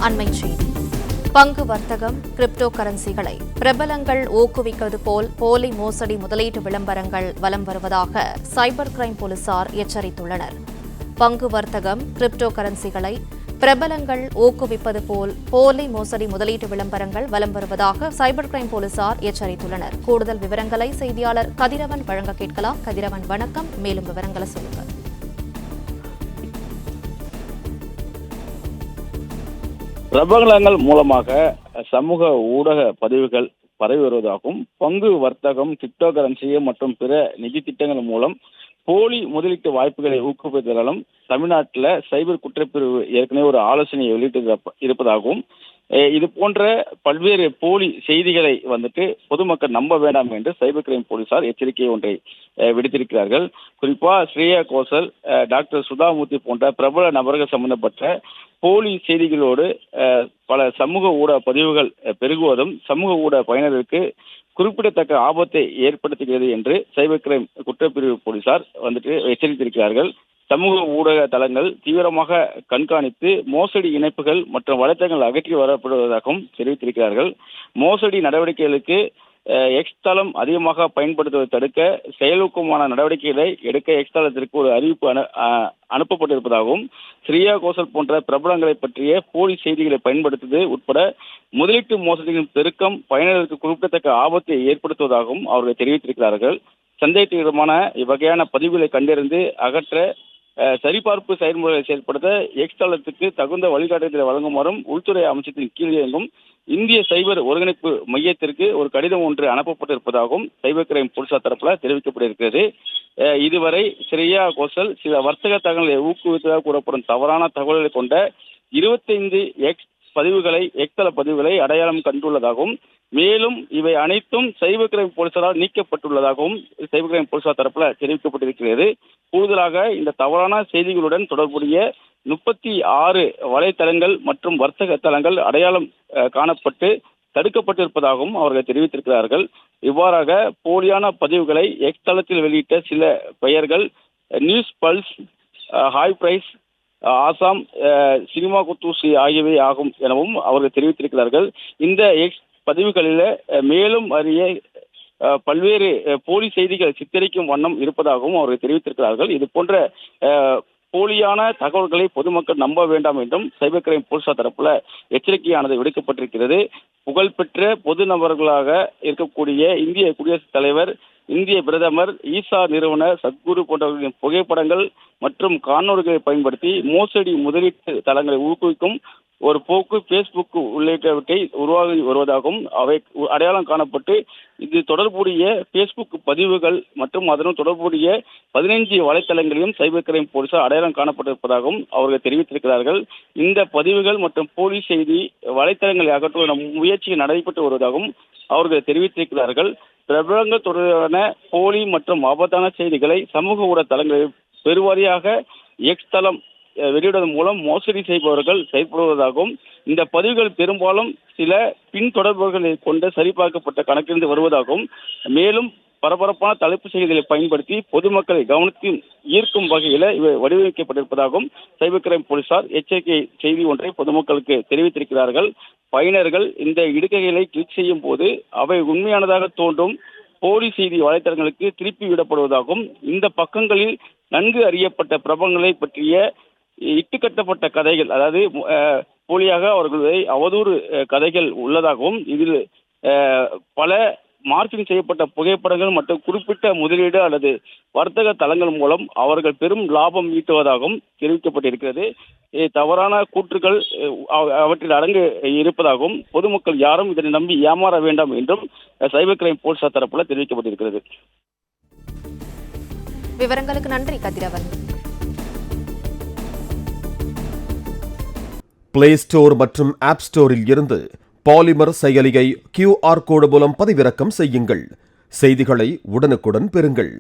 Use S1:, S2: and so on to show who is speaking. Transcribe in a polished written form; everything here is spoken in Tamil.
S1: அண்மைச் செய்தி. பங்கு வர்த்தகம், கிரிப்டோ கரன்சிகளை பிரபலங்கள் ஊக்குவிப்பது போல் போலி மோசடி முதலீட்டு விளம்பரங்கள் வலம் வருவதாக சைபர் கிரைம் போலீசார் எச்சரித்துள்ளனர். பங்கு வர்த்தகம், கிரிப்டோ கரன்சிகளை பிரபலங்கள் ஊக்குவிப்பது போல் போலி மோசடி முதலீட்டு விளம்பரங்கள் வலம் வருவதாக சைபர் கிரைம் போலீசார் எச்சரித்துள்ளனர். கூடுதல் விவரங்களை செய்தியாளர் கதிரவன் வழங்க கேட்கலாம். கதிரவன், வணக்கம். மேலும் விவரங்களை சொல்லுங்க.
S2: பிரபலங்கள் மூலமாக சமூக ஊடக பதிவுகள் பரவி வருவதாகவும், பங்கு வர்த்தகம், கிரிப்டோ கரன்சி மற்றும் பிற நிதி திட்டங்கள் மூலம் போலி முதலீட்டு வாய்ப்புகளை ஊக்குவிப்பதாலும் தமிழ்நாட்டில் சைபர் குற்றப்பிரிவு ஏற்கனவே ஒரு ஆலோசனையை வெளியிட்டு இருப்பதாகவும், இது போன்ற பல்வேறு போலி செய்திகளை பொதுமக்கள் நம்ப வேண்டாம் என்று சைபர் கிரைம் போலீசார் எச்சரிக்கை ஒன்றை விடுத்திருக்கிறார்கள். குறிப்பாக ஸ்ரேயா கோஷல், டாக்டர் சுதாமூர்த்தி போன்ற பிரபல நபர்கள் சம்பந்தப்பட்ட போலி செய்திகளோடு பல சமூக ஊடக பதிவுகள் பெருகுவதும் சமூக ஊடக பயனருக்கு குறிப்பிடத்தக்க ஆபத்தை ஏற்படுத்துகிறது என்று சைபர் கிரைம் குற்றப்பிரிவு போலீசார் எச்சரித்திருக்கிறார்கள். சமூக ஊடக தளங்கள் தீவிரமாக கண்காணித்து மோசடி இணைப்புகள் மற்றும் வலைத்தளங்கள் அகற்றி வரப்படுவதாகவும் தெரிவித்திருக்கிறார்கள். மோசடி நடவடிக்கைகளுக்கு எக்ஸ் தளம் அதிகமாக பயன்படுத்துவதை தடுக்க செயலூக்கமான நடவடிக்கைகளை எடுக்க எக்ஸ் தளத்திற்கு ஒரு அறிவிப்பு அனுப்பப்பட்டிருப்பதாகவும், ஸ்ரேயா கோஷல் போன்ற பிரபலங்களை பற்றிய போலி செய்திகளை பயன்படுத்துவது உட்பட முதலீட்டு மோசடிகளின் பெருக்கம் பயனர்களுக்கு குறிப்பிடத்தக்க ஆபத்தை ஏற்படுத்துவதாகவும் அவர்கள் தெரிவித்திருக்கிறார்கள். சந்தேகத்திற்கிடமான இவ்வகையான பதிவுகளை கண்டறிந்து அகற்ற சரிபார்ப்பு செயல்முறைகளை செயல்படுத்த எக்ஸ் தளத்துக்கு தகுந்த வழிகாட்டுதலை வழங்குமாறும் உள்துறை அமைச்சத்தின் கீழ் இயங்கும் இந்திய சைபர் ஒருங்கிணைப்பு மையத்திற்கு ஒரு கடிதம் ஒன்று அனுப்பப்பட்டிருப்பதாகவும் சைபர் கிரைம் போலீசார் தரப்பில் தெரிவிக்கப்பட்டிருக்கிறது. இதுவரை ஸ்ரேயா கோஷல் சில வர்த்தக தகவல்களை ஊக்குவித்ததாக கூறப்படும் தவறான தகவல்களை கொண்ட 25 எக்ஸ் தள பதிவுகளை அடையாளம் கண்டுள்ளதாகவும், மேலும் இவை அனைத்தும் சைபர் கிரைம் போலீசாரால் நீக்கப்பட்டுள்ளதாகவும் சைபர் கிரைம் போலீசார் தரப்பில் தெரிவிக்கப்பட்டிருக்கிறது. கூடுதலாக இந்த தவறான செய்திகளுடன் தொடர்புடைய 36 வலைத்தளங்கள் மற்றும் வர்த்தக தளங்கள் அடையாளம் காணப்பட்டு தடுக்கப்பட்டிருப்பதாகவும் அவர்கள் தெரிவித்திருக்கிறார்கள். இவ்வாறாக போலியான பதிவுகளை எக்ஸ் தளத்தில் வெளியிட்ட சில பெயர்கள் நியூஸ் பல்ஸ், ஹாய் பிரைஸ், ஆசாம், சினிமா குத்தூசி ஆகியவை ஆகும் எனவும் அவர்கள் தெரிவித்திருக்கிறார்கள். இந்த எக்ஸ் பதிவுகளில் மேலும் அறிய பல்வேறு போலி செய்திகள் சித்தரிக்கும் வண்ணம் இருப்பதாகவும் அவர்கள் தெரிவித்திருக்கிறார்கள். இது போன்ற போலியான தகவல்களை பொதுமக்கள் நம்ப வேண்டாம் என்றும் சைபர் கிரைம் போலீசார் தரப்புல எச்சரிக்கையானது விடுக்கப்பட்டிருக்கிறது. புகழ்பெற்ற பொது நபர்களாக இருக்கக்கூடிய இந்திய குடியரசுத் தலைவர், இந்திய பிரதமர், ஈசா நிறுவனர் சத்குரு போன்றவர்களின் புகைப்படங்கள் மற்றும் காணொலிகளை பயன்படுத்தி மோசடி முதலீட்டு தளங்களை ஊக்குவிக்கும் ஒரு போக்கு பேஸ்புக் உள்ளிட்டவற்றை உருவாகி வருவதாகவும், அவை அடையாளம் காணப்பட்டு இது தொடர்புடைய பேஸ்புக் பதிவுகள் மற்றும் அதனுடன் தொடர்புடைய 15 வலைத்தளங்களையும் சைபர் கிரைம் போலீசார் அடையாளம் காணப்பட்டிருப்பதாகவும் அவர்கள் தெரிவித்திருக்கிறார்கள். இந்த பதிவுகள் மற்றும் போலி செய்தி வலைத்தளங்களை அகற்றுவதற்கான முயற்சி நடைபெற்று வருவதாகவும் அவர்கள் தெரிவித்திருக்கிறார்கள். பிரபலங்கள் தொடர்பான போலி மற்றும் ஆபத்தான செய்திகளை சமூக ஊடக தளங்களில் பெருவாரியாக எக்ஸ் தளம் வெளியிடுவதன் மூலம் மோசடி செய்பவர்கள் செயல்படுவதாகவும், இந்த பதிவுகள் பெரும்பாலும் சில பின்தொடர்புகளை கொண்ட சரிபார்க்கப்பட்ட கணக்கிலிருந்து வருவதாகவும், மேலும் பரபரப்பான தலைப்பு செய்திகளை பயன்படுத்தி பொதுமக்களை கவனத்தில் ஈர்க்கும் வகையில் இவை வடிவமைக்கப்பட்டிருப்பதாகவும் சைபர் கிரைம் போலீசார் எச்சரிக்கை செய்தி ஒன்றை பொதுமக்களுக்கு தெரிவித்திருக்கிறார்கள். பயனர்கள் இந்த இடுகைகளை கிளிக் செய்யும் போது அவை உண்மையானதாக தோன்றும் போலி செய்தி வலைத்தளங்களுக்கு திருப்பி விடப்படுவதாகவும், இந்த பக்கங்களில் நன்கு அறியப்பட்ட பிரபலங்களை பற்றிய இட்டுக்கட்டப்பட்ட கதைகள், அதாவது போலியாக அவர்களை அவதூறு கதைகள் உள்ளதாகவும், இதில் பல மார்க்கிங் செய்யப்பட்ட புகைப்படங்கள் மற்றும் குறிப்பிட்ட முதலீடு அல்லது வர்த்தக தளங்கள் மூலம் அவர்கள் பெரும் லாபம் ஈட்டுவதாகவும் தெரிவிக்கப்பட்டிருக்கிறது. தவறான கூற்றுக்கள் அவற்றில் அடங்கு இருப்பதாகவும், பொதுமக்கள் யாரும் இதனை நம்பி ஏமாற வேண்டாம் என்றும் சைபர் கிரைம் போலீசார் தரப்பில் தெரிவிக்கப்பட்டிருக்கிறது.
S1: விவரங்களுக்கு நன்றி கதிரவன்.
S3: பிளே ஸ்டோர் மற்றும் ஆப் ஸ்டோரில் இருந்து பாலிமர் செயலியை QR கோடு மூலம் பதிவிறக்கம் செய்யுங்கள். செய்திகளை உடனுக்குடன் பெறுங்கள்.